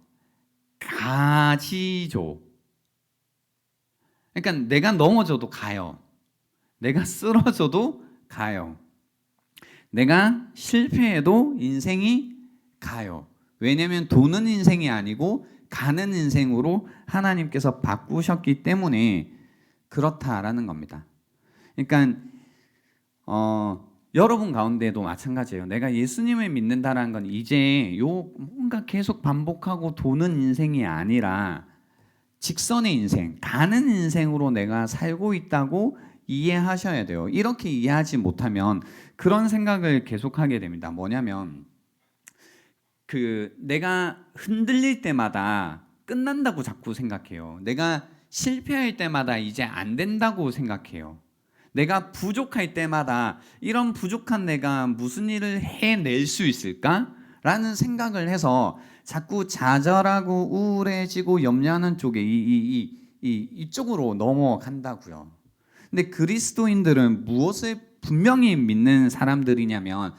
가지죠. 그러니까 내가 넘어져도 가요. 내가 쓰러져도 가요. 내가 실패해도 인생이 가요. 왜냐하면 도는 인생이 아니고 가는 인생으로 하나님께서 바꾸셨기 때문에 그렇다라는 겁니다. 그러니까 여러분 가운데도 마찬가지예요. 내가 예수님을 믿는다라는 건 이제 뭔가 계속 반복하고 도는 인생이 아니라 직선의 인생, 가는 인생으로 내가 살고 있다고 이해하셔야 돼요. 이렇게 이해하지 못하면 그런 생각을 계속하게 됩니다. 뭐냐면 내가 흔들릴 때마다 끝난다고 자꾸 생각해요. 내가 실패할 때마다 이제 안 된다고 생각해요. 내가 부족할 때마다 이런 부족한 내가 무슨 일을 해낼 수 있을까? 라는 생각을 해서 자꾸 좌절하고 우울해지고 염려하는 쪽에 이쪽으로 넘어간다고요. 근데 그리스도인들은 무엇을 분명히 믿는 사람들이냐면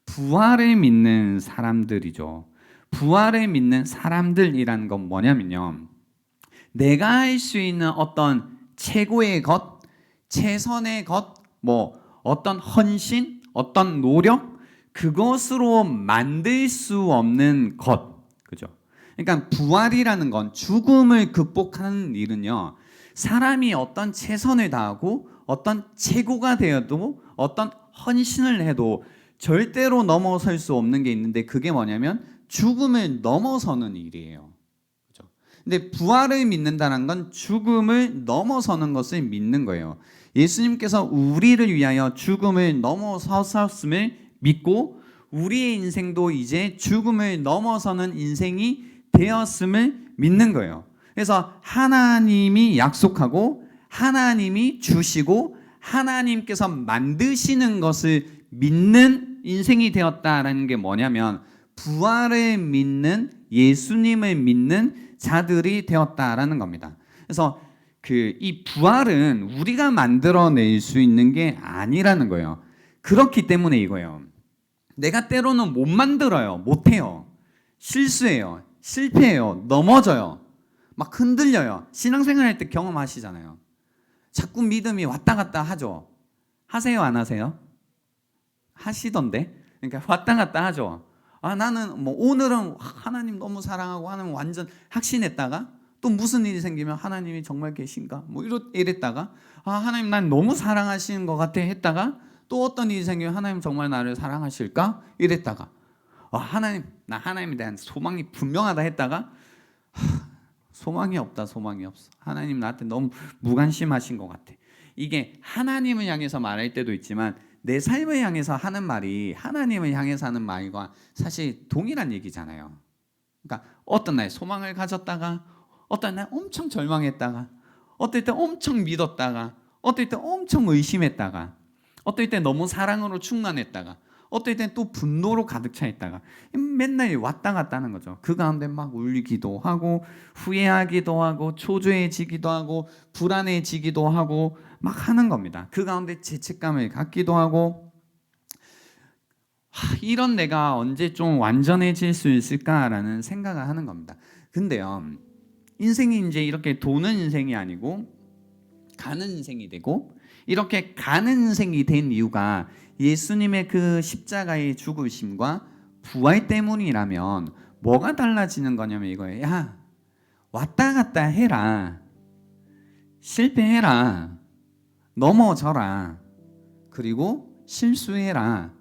부활을 믿는 사람들이죠. 부활을 믿는 사람들이란 건 뭐냐면요. 내가 할 수 있는 어떤 최고의 것, 최선의 것, 어떤 헌신, 어떤 노력, 그것으로 만들 수 없는 것. 그죠? 그러니까 부활이라는 건 죽음을 극복하는 일은요. 사람이 어떤 최선을 다하고 어떤 최고가 되어도 어떤 헌신을 해도 절대로 넘어설 수 없는 게 있는데 그게 뭐냐면 죽음을 넘어서는 일이에요. 그죠? 근데 부활을 믿는다는 건 죽음을 넘어서는 것을 믿는 거예요. 예수님께서 우리를 위하여 죽음을 넘어섰음을 믿고 우리의 인생도 이제 죽음을 넘어서는 인생이 되었음을 믿는 거예요. 그래서 하나님이 약속하고 하나님이 주시고 하나님께서 만드시는 것을 믿는 인생이 되었다라는 게 뭐냐면 부활을 믿는 예수님을 믿는 자들이 되었다라는 겁니다. 그래서 이 부활은 우리가 만들어낼 수 있는 게 아니라는 거예요. 그렇기 때문에 이거예요. 내가 때로는 못 만들어요. 못해요. 실수해요. 실패해요. 넘어져요. 막 흔들려요. 신앙생활 할 때 경험하시잖아요. 자꾸 믿음이 왔다 갔다 하죠. 하세요, 안 하세요? 하시던데. 그러니까 왔다 갔다 하죠. 나는 오늘은 하나님 너무 사랑하고 하나님 완전 확신했다가 또 무슨 일이 생기면 하나님이 정말 계신가? 이랬다가 하나님 난 너무 사랑하시는 것 같아 했다가 또 어떤 일이 생기면 하나님 정말 나를 사랑하실까? 이랬다가 하나님 나 하나님에 대한 소망이 분명하다 했다가 소망이 없다. 소망이 없어. 하나님 나한테 너무 무관심하신 것 같아. 이게 하나님을 향해서 말할 때도 있지만 내 삶을 향해서 하는 말이 하나님을 향해서 하는 말과 사실 동일한 얘기잖아요. 그러니까 어떤 날 소망을 가졌다가 어떤 날 엄청 절망했다가 어떨 때 엄청 믿었다가 어떨 때 엄청 의심했다가 어떨 때 너무 사랑으로 충만했다가 어떨 땐 또 분노로 가득 차 있다가 맨날 왔다 갔다 하는 거죠. 그 가운데 막 울기도 하고 후회하기도 하고 초조해지기도 하고 불안해지기도 하고 막 하는 겁니다. 그 가운데 죄책감을 갖기도 하고 이런 내가 언제 좀 완전해질 수 있을까라는 생각을 하는 겁니다. 근데요, 인생이 이제 이렇게 도는 인생이 아니고 가는 인생이 되고 이렇게 가는 인생이 된 이유가 예수님의 그 십자가의 죽으심과 부활 때문이라면 뭐가 달라지는 거냐면 이거예요. 야, 왔다 갔다 해라. 실패해라. 넘어져라. 그리고 실수해라.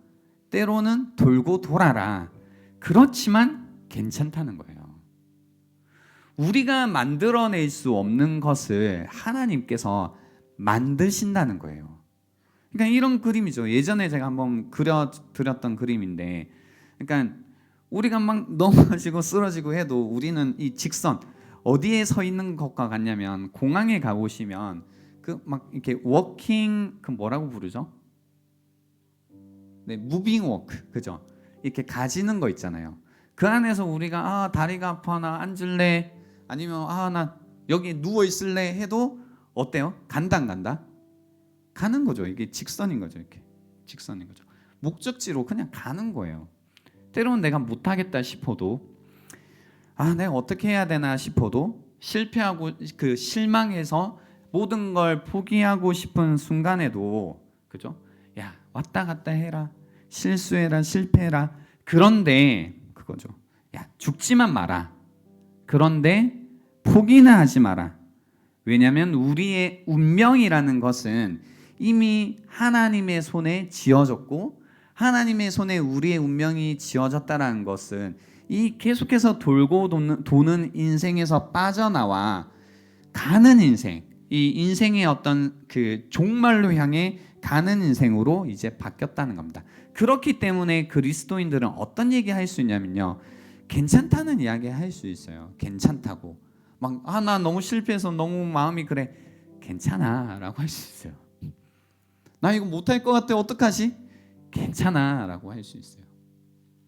때로는 돌고 돌아라. 그렇지만 괜찮다는 거예요. 우리가 만들어낼 수 없는 것을 하나님께서 만드신다는 거예요. 그러니까 이런 그림이죠. 예전에 제가 한번 그려드렸던 그림인데, 그러니까 우리가 막 넘어지고 쓰러지고 해도 우리는 이 직선 어디에 서 있는 것과 같냐면 공항에 가보시면 그 막 이렇게 워킹 그 뭐라고 부르죠? 네, 무빙 워크 그죠? 이렇게 가지는 거 있잖아요. 그 안에서 우리가 다리가 아파 나 앉을래 아니면 나 여기 누워 있을래 해도 어때요? 간다 안 간다? 가는 거죠. 이게 직선인 거죠. 이렇게 직선인 거죠. 목적지로 그냥 가는 거예요. 때로는 내가 못하겠다 싶어도 내가 어떻게 해야 되나 싶어도 실패하고 그 실망해서 모든 걸 포기하고 싶은 순간에도 그죠? 야 왔다 갔다 해라 실수해라 실패해라 그런데 그거죠. 야 죽지만 마라. 그런데 포기는 하지 마라. 왜냐하면 우리의 운명이라는 것은 이미 하나님의 손에 지어졌고 하나님의 손에 우리의 운명이 지어졌다라는 것은 이 계속해서 돌고 도는 인생에서 빠져나와 가는 인생, 이 인생의 어떤 그 종말로 향해 가는 인생으로 이제 바뀌었다는 겁니다. 그렇기 때문에 그리스도인들은 어떤 얘기 할 수 있냐면요, 괜찮다는 이야기 할 수 있어요. 괜찮다고 막 나 너무 실패해서 너무 마음이 그래, 괜찮아라고 할 수 있어요. 나 이거 못할 것 같아 어떡하지? 괜찮아라고 할 수 있어요.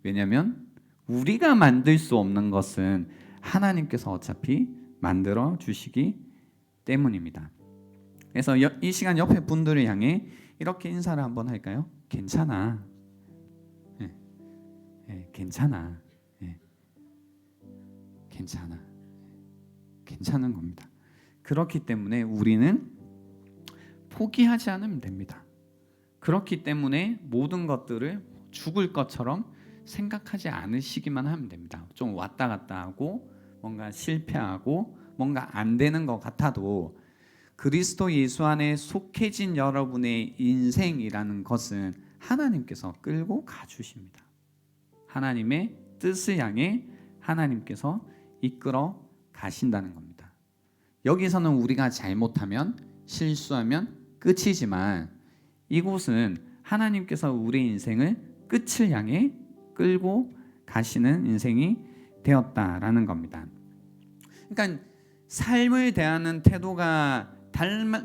왜냐하면 우리가 만들 수 없는 것은 하나님께서 어차피 만들어 주시기 때문입니다. 그래서 이 시간 옆에 분들을 향해 이렇게 인사를 한번 할까요? 괜찮아. 괜찮아. 괜찮아. 괜찮은 겁니다. 그렇기 때문에 우리는 포기하지 않으면 됩니다. 그렇기 때문에 모든 것들을 죽을 것처럼 생각하지 않으시기만 하면 됩니다. 좀 왔다 갔다 하고 뭔가 실패하고 뭔가 안 되는 것 같아도 그리스도 예수 안에 속해진 여러분의 인생이라는 것은 하나님께서 끌고 가주십니다. 하나님의 뜻을 향해 하나님께서 이끌어 가신다는 겁니다. 여기서는 우리가 잘못하면 실수하면 끝이지만 이곳은 하나님께서 우리 인생을 끝을 향해 끌고 가시는 인생이 되었다라는 겁니다. 그러니까 삶을 대하는 태도가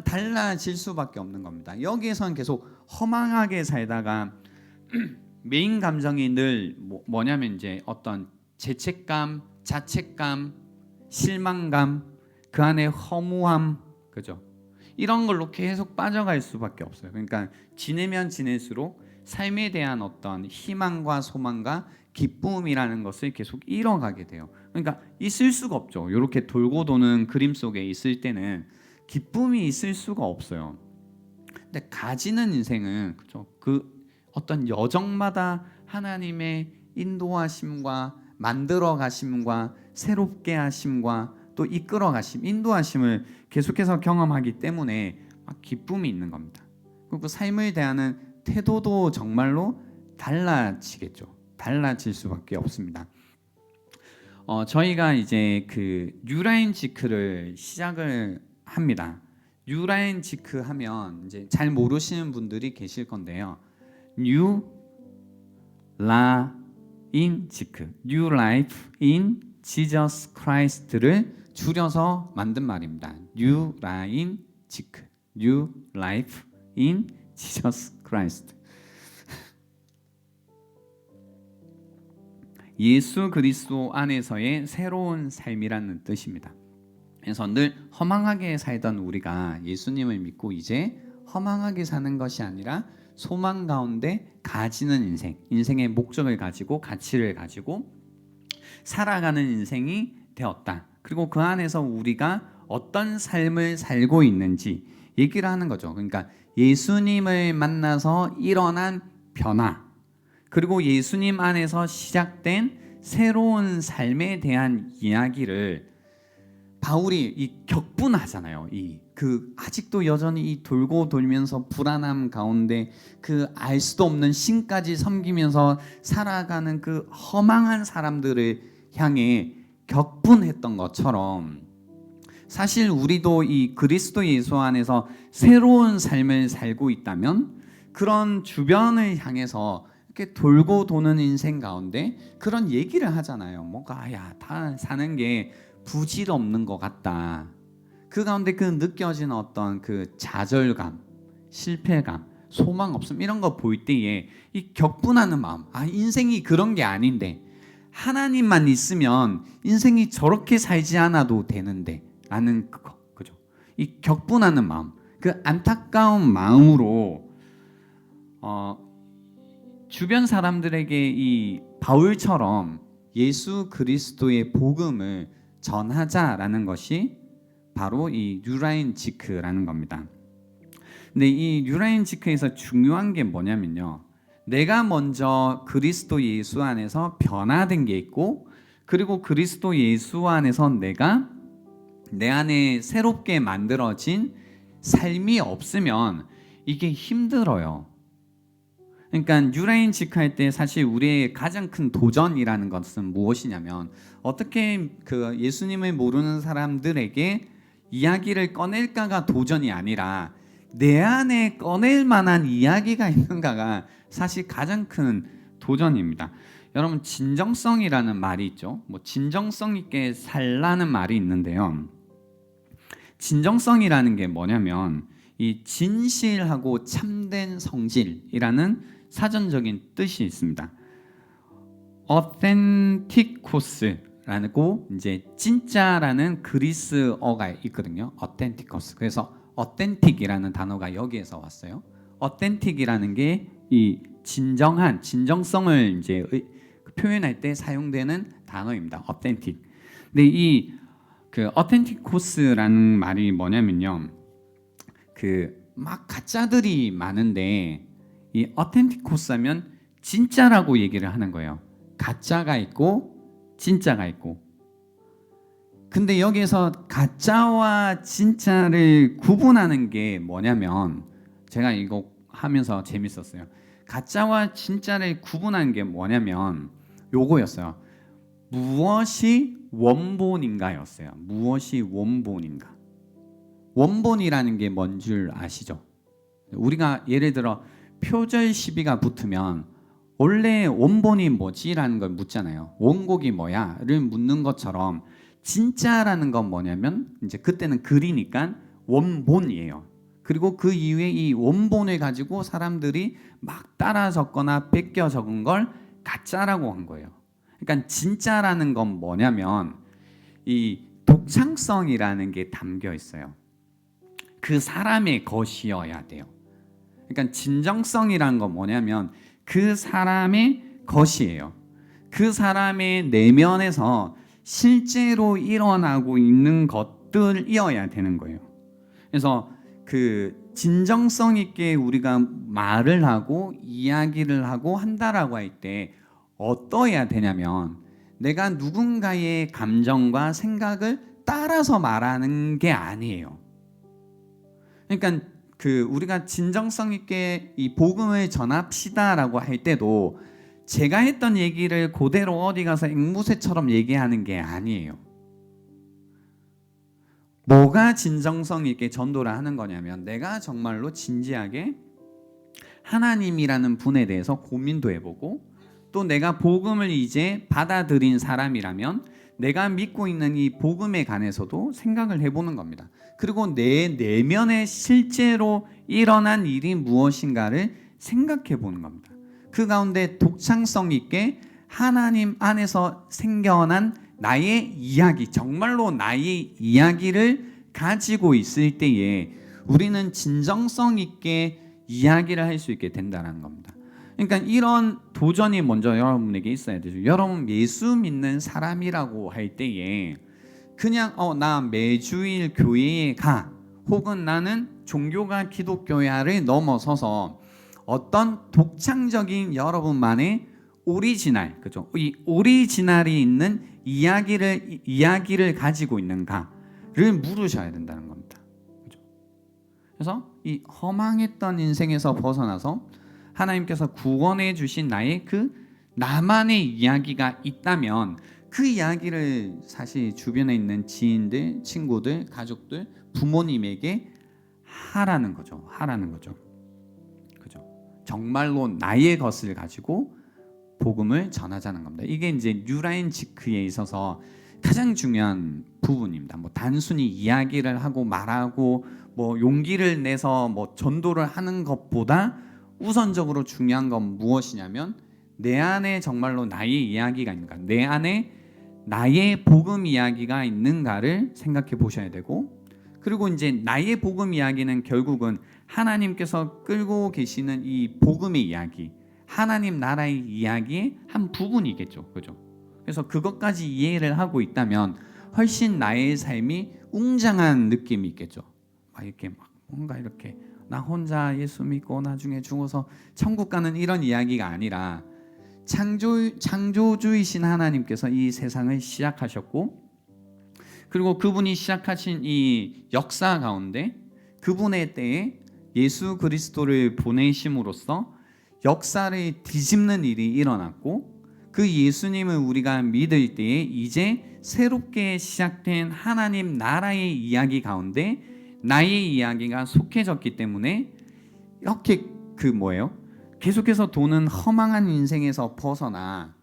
달라질 수밖에 없는 겁니다. 여기에서는 계속 허망하게 살다가 메인 감정이 늘 뭐냐면 이제 어떤 죄책감, 자책감, 실망감, 그 안에 허무함, 그죠? 이런 걸로 계속 빠져갈 수밖에 없어요. 그러니까 지내면 지낼수록 삶에 대한 어떤 희망과 소망과 기쁨이라는 것을 계속 잃어가게 돼요. 그러니까 있을 수가 없죠. 이렇게 돌고 도는 그림 속에 있을 때는 기쁨이 있을 수가 없어요. 근데 가지는 인생은 그죠? 그 어떤 여정마다 하나님의 인도하심과 만들어 가심과 새롭게 하심과 또 이끌어 가심, 인도하심을 계속해서 경험하기 때문에 막 기쁨이 있는 겁니다. 그리고 삶을 대하는 태도도 정말로 달라지겠죠. 달라질 수밖에 없습니다. 저희가 이제 그 뉴라인 지크를 시작을 합니다. 뉴라인 지크 하면 이제 잘 모르시는 분들이 계실 건데요. 뉴 라인 지크, 뉴 라이프 인 지저스 크라이스트를 줄여서 만든 말입니다. 뉴 라인 지크, 뉴 라이프 인 지저스 크라이스트. 예수 그리스도 안에서의 새로운 삶이라는 뜻입니다. 그래서 늘 허망하게 살던 우리가 예수님을 믿고 이제 허망하게 사는 것이 아니라 소망 가운데 가지는 인생, 인생의 목적을 가지고 가치를 가지고 살아가는 인생이 되었다. 그리고 그 안에서 우리가 어떤 삶을 살고 있는지 얘기를 하는 거죠. 그러니까 예수님을 만나서 일어난 변화, 그리고 예수님 안에서 시작된 새로운 삶에 대한 이야기를 바울이 이 격분하잖아요. 아직도 여전히 이 돌고 돌면서 불안함 가운데 그 알 수도 없는 신까지 섬기면서 살아가는 그 허망한 사람들을 향해 격분했던 것처럼 사실 우리도 이 그리스도 예수 안에서 새로운 삶을 살고 있다면 그런 주변을 향해서 이렇게 돌고 도는 인생 가운데 그런 얘기를 하잖아요. 뭔가 다 사는 게 부질없는 것 같다. 그 가운데 그 느껴지는 어떤 그 좌절감, 실패감, 소망 없음 이런 거 보일 때에 이 격분하는 마음, 인생이 그런 게 아닌데 하나님만 있으면 인생이 저렇게 살지 않아도 되는데 아는 그거, 그죠? 이 격분하는 마음, 그 안타까운 마음으로 주변 사람들에게 이 바울처럼 예수 그리스도의 복음을 전하자라는 것이 바로 이 뉴라인지크라는 겁니다. 근데 이 뉴라인지크에서 중요한 게 뭐냐면요, 내가 먼저 그리스도 예수 안에서 변화된 게 있고, 그리고 그리스도 예수 안에서 내가 내 안에 새롭게 만들어진 삶이 없으면 이게 힘들어요. 그러니까 뉴라인지크 할 때 사실 우리의 가장 큰 도전이라는 것은 무엇이냐면, 어떻게 그 예수님을 모르는 사람들에게 이야기를 꺼낼까가 도전이 아니라 내 안에 꺼낼 만한 이야기가 있는가가 사실 가장 큰 도전입니다. 여러분, 진정성이라는 말이 있죠. 뭐 진정성 있게 살라는 말이 있는데요, 진정성이라는 게 뭐냐면 이 진실하고 참된 성질이라는 사전적인 뜻이 있습니다. 어텐티코스라고 이제 진짜라는 그리스어가 있거든요. 어텐티코스. 그래서 어텐틱이라는 단어가 여기에서 왔어요. 어텐틱이라는 게 이 진정한, 진정성을 이제 표현할 때 사용되는 단어입니다. 어텐틱. 근데 이 그 어텐티코스라는 말이 뭐냐면요, 그 막 가짜들이 많은데 이 어텐티코스 하면 진짜라고 얘기를 하는 거예요. 가짜가 있고 진짜가 있고. 근데 여기에서 가짜와 진짜를 구분하는 게 뭐냐면, 제가 이거 하면서 재밌었어요. 가짜와 진짜를 구분하는 게 뭐냐면 요거였어요. 무엇이 원본인가였어요. 무엇이 원본인가. 원본이라는 게 뭔 줄 아시죠? 우리가 예를 들어 표절 시비가 붙으면 원래 원본이 뭐지라는 걸 묻잖아요. 원곡이 뭐야를 묻는 것처럼 진짜라는 건 뭐냐면 이제 그때는 글이니까 원본이에요. 그리고 그 이후에 이 원본을 가지고 사람들이 막 따라 적거나 베껴 적은 걸 가짜라고 한 거예요. 그러니까 진짜라는 건 뭐냐면 이 독창성이라는 게 담겨 있어요. 그 사람의 것이어야 돼요. 그러니까 진정성이란 건 뭐냐면 그 사람의 것이에요. 그 사람의 내면에서 실제로 일어나고 있는 것들이어야 되는 거예요. 그래서 그 진정성 있게 우리가 말을 하고 이야기를 하고 한다라고 할 때 어떠해야 되냐면, 내가 누군가의 감정과 생각을 따라서 말하는 게 아니에요. 그러니까 그 우리가 진정성 있게 이 복음을 전합시다라고 할 때도 제가 했던 얘기를 그대로 어디 가서 앵무새처럼 얘기하는 게 아니에요. 뭐가 진정성 있게 전도를 하는 거냐면, 내가 정말로 진지하게 하나님이라는 분에 대해서 고민도 해보고, 또 내가 복음을 이제 받아들인 사람이라면 내가 믿고 있는 이 복음에 관해서도 생각을 해보는 겁니다. 그리고 내 내면에 실제로 일어난 일이 무엇인가를 생각해 보는 겁니다. 그 가운데 독창성 있게 하나님 안에서 생겨난 나의 이야기, 정말로 나의 이야기를 가지고 있을 때에 우리는 진정성 있게 이야기를 할 수 있게 된다는 겁니다. 그러니까 이런 도전이 먼저 여러분에게 있어야 되죠. 여러분 예수 믿는 사람이라고 할 때에 그냥 나 매주일 교회에 가, 혹은 나는 종교가 기독교야를 넘어서서 어떤 독창적인 여러분만의 오리지널, 그죠? 이 오리지널이 있는 이야기를 가지고 있는가를 물으셔야 된다는 겁니다. 그죠? 그래서 이 허망했던 인생에서 벗어나서 하나님께서 구원해 주신 나의 그 나만의 이야기가 있다면 그 이야기를 사실 주변에 있는 지인들, 친구들, 가족들, 부모님에게 하라는 거죠. 그죠? 정말로 나의 것을 가지고 복음을 전하자는 겁니다. 이게 이제 뉴라인지크에 있어서 가장 중요한 부분입니다. 뭐 단순히 이야기를 하고 말하고 뭐 용기를 내서 뭐 전도를 하는 것보다 우선적으로 중요한 건 무엇이냐면, 내 안에 정말로 나의 이야기가 있는가, 내 안에 나의 복음 이야기가 있는가를 생각해 보셔야 되고, 그리고 이제 나의 복음 이야기는 결국은 하나님께서 끌고 계시는 이 복음의 이야기, 하나님 나라의 이야기의 한 부분이겠죠. 그죠? 그래서 그것까지 이해를 하고 있다면 훨씬 나의 삶이 웅장한 느낌이 있겠죠. 막 이렇게 막 뭔가 이렇게 나 혼자 예수 믿고 나중에 죽어서 천국 가는 이런 이야기가 아니라 창조주이신 하나님께서 이 세상을 시작하셨고, 그리고 그분이 시작하신 이 역사 가운데 그분의 때에 예수 그리스도를 보내심으로써 역사를 뒤집는 일이 일어났고, 그 예수님을 우리가 믿을 때에 이제 새롭게 시작된 하나님 나라의 이야기 가운데 나의 이야기가 속해졌기 때문에 이렇게 계속해서 도는 허망한 인생에서 벗어나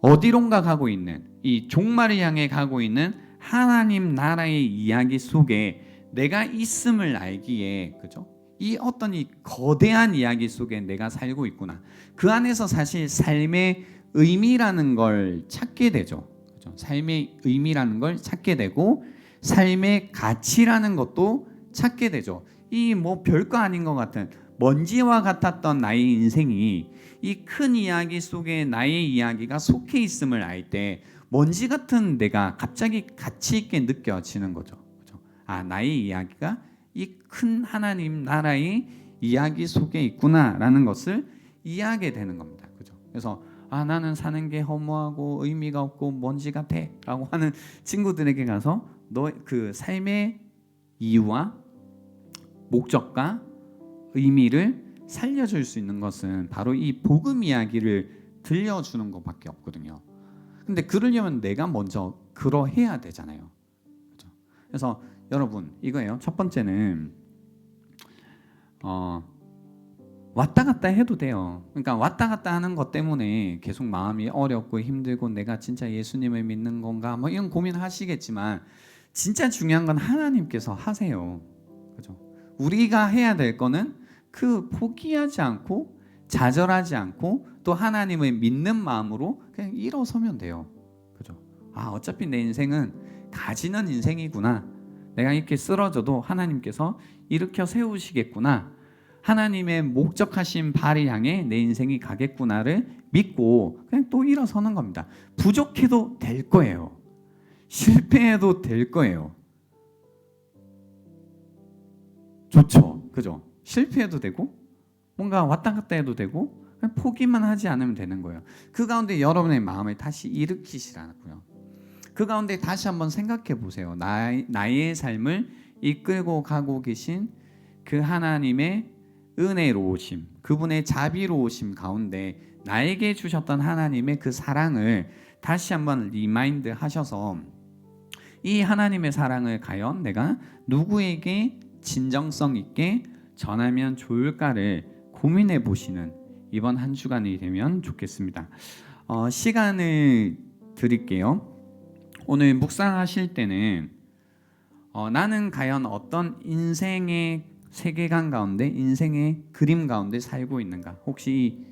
어디론가 가고 있는 이 종말을 향해 가고 있는 하나님 나라의 이야기 속에 내가 있음을 알기에, 그죠? 이 어떤 이 거대한 이야기 속에 내가 살고 있구나. 그 안에서 사실 삶의 의미라는 걸 찾게 되죠. 그죠? 삶의 의미라는 걸 찾게 되고 삶의 가치라는 것도 찾게 되죠. 이 별거 아닌 것 같은 먼지와 같았던 나의 인생이 이 큰 이야기 속에 나의 이야기가 속해 있음을 알 때 먼지 같은 내가 갑자기 가치 있게 느껴지는 거죠. 그죠? 나의 이야기가 이 큰 하나님 나라의 이야기 속에 있구나라는 것을 이해하게 되는 겁니다. 그죠? 그래서 나는 사는 게 허무하고 의미가 없고 먼지 같아라고 하는 친구들에게 가서 너 그 삶의 이유와 목적과 의미를 살려줄 수 있는 것은 바로 이 복음 이야기를 들려주는 것밖에 없거든요. 근데 그러려면 내가 먼저 그러해야 되잖아요. 그렇죠? 그래서 여러분 이거예요. 첫 번째는 왔다 갔다 해도 돼요. 그러니까 왔다 갔다 하는 것 때문에 계속 마음이 어렵고 힘들고 내가 진짜 예수님을 믿는 건가 이런 고민하시겠지만 진짜 중요한 건 하나님께서 하세요. 그렇죠? 우리가 해야 될 거는 포기하지 않고 좌절하지 않고 또 하나님을 믿는 마음으로 그냥 일어서면 돼요. 그죠? 어차피 내 인생은 가지는 인생이구나. 내가 이렇게 쓰러져도 하나님께서 일으켜 세우시겠구나. 하나님의 목적하신 발을 향해 내 인생이 가겠구나를 믿고 그냥 또 일어서는 겁니다. 부족해도 될 거예요. 실패해도 될 거예요. 좋죠. 그죠? 실패해도 되고 뭔가 왔다 갔다 해도 되고 그냥 포기만 하지 않으면 되는 거예요. 그 가운데 여러분의 마음을 다시 일으키시라고요. 그 가운데 다시 한번 생각해 보세요. 나의 삶을 이끌고 가고 계신 그 하나님의 은혜로우심, 그분의 자비로우심 가운데 나에게 주셨던 하나님의 그 사랑을 다시 한번 리마인드 하셔서 이 하나님의 사랑을 과연 내가 누구에게 진정성 있게 전하면 좋을까를 고민해 보시는 이번 한 주간이 되면 좋겠습니다. 시간을 드릴게요. 오늘 묵상하실 때는 나는 과연 어떤 인생의 세계관 가운데, 인생의 그림 가운데 살고 있는가? 혹시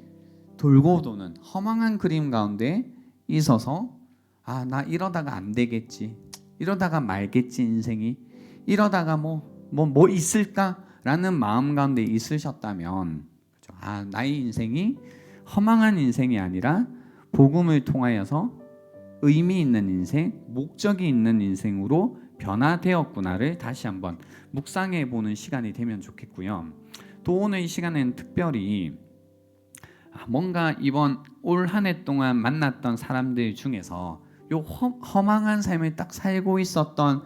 돌고 도는 허망한 그림 가운데 있어서 나 이러다가 안 되겠지, 이러다가 말겠지 인생이, 이러다가 뭐 있을까라는 마음 가운데 있으셨다면, 그렇죠? 나의 인생이 허망한 인생이 아니라 복음을 통하여서 의미 있는 인생, 목적이 있는 인생으로 변화되었구나를 다시 한번 묵상해 보는 시간이 되면 좋겠고요. 또 오늘 이 시간에는 특별히 뭔가 이번 올 한 해 동안 만났던 사람들 중에서 요 허망한 삶을 딱 살고 있었던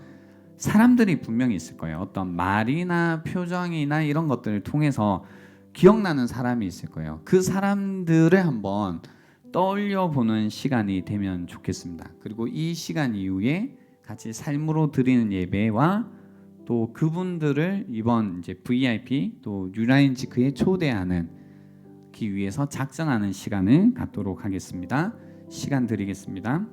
사람들이 분명히 있을 거예요. 어떤 말이나 표정이나 이런 것들을 통해서 기억나는 사람이 있을 거예요. 그 사람들을 한번 떠올려 보는 시간이 되면 좋겠습니다. 그리고 이 시간 이후에 같이 삶으로 드리는 예배와 또 그분들을 이번 이제 VIP 또 뉴라인지크에 초대하는 기 위해서 작정하는 시간을 갖도록 하겠습니다. 시간 드리겠습니다.